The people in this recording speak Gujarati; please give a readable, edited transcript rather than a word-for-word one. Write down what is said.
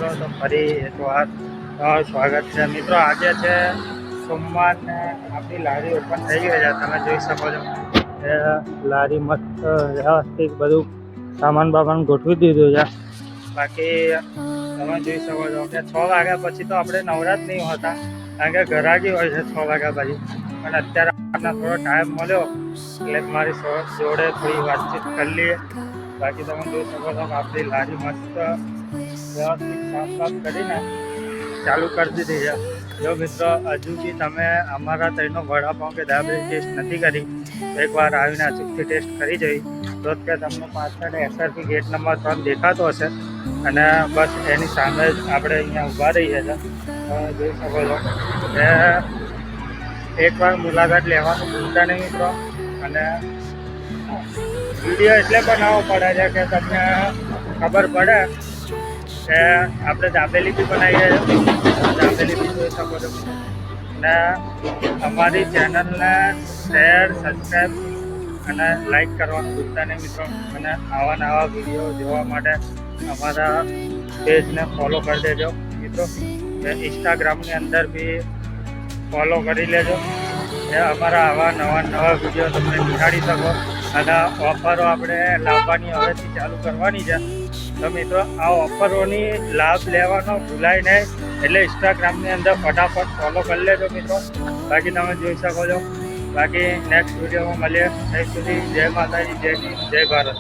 મિત્રો, તો ફરી એકવાર સ્વાગત છે મિત્રો. આજે છે સોમવારને આપણી લારી ઓપન થઈ ગઈ છે. તમે જોઈ શકો છો એ લારી મસ્ત વ્યવસ્થિત બધું સામાન બામાન ગોઠવી દીધું છે. બાકી તમે જોઈ શકો છો કે 6 વાગ્યા પછી તો આપણે નવરા જ નહીં હોતા, કારણ કે ઘરાકી હોય છે 6 વાગ્યા પછી. પણ અત્યારે આપણને થોડો ટાઈમ મળ્યો એટલે મારી જોડે થોડી વાતચીત કરી લઈએ. બાકી તમે જોઈ શકો છો કે આપણી લારી મસ્ત વ્યવસ્થિત સાફ કરીને ચાલુ કરી દીધી છે. જો મિત્રો હજુ બી તમે અમારા ત્યાંનો વડાપાઉં કે દાબેલી ટેસ્ટ નથી કરી, એકવાર આવીને અચૂકથી ટેસ્ટ કરી જઈ તો કે તમને પાછળ SRP ગેટ નંબર 3 દેખાતો હશે અને બસ એની સામે જ આપણે અહીંયા ઊભા રહીએ છીએ. તમે જોઈ શકો છો કે એકવાર મુલાકાત લેવાનું ભૂલતા નહીં મિત્રો. અને વિડીયો એટલે બનાવવો પડે છે કે તમને ખબર પડે કે આપણે દાબેલી બી બનાવીએ છીએ, દાબેલી બી જોઈ શકો છો. અને અમારી ચેનલને શેર, સબસ્ક્રાઈબ અને લાઈક કરવાનું ભૂલતા નહીં મિત્રો. અને આવા નવા વિડીયો જોવા માટે અમારા પેજને ફોલો કરી દેજો મિત્રો. ઇન્સ્ટાગ્રામની અંદર બી ફોલો કરી લેજો. એ અમારા આવા નવા વિડીયો તમને નિહાળી શકો. અને ઓફરો આપણે લાવવાની હવેથી ચાલુ કરવાની છે. તો મિત્રો આ ઓફરોની લાભ લેવાનો ભૂલાય નહીં, એટલે ઇન્સ્ટાગ્રામની અંદર ફટાફટ ફોલો કરી લેજો મિત્રો. બાકી તમે જોઈ શકો છો. બાકી નેક્સ્ટ વિડીયોમાં મળીએ. ત્યાં સુધી જય માતાજી, જય હિન્દ, જય ભારત.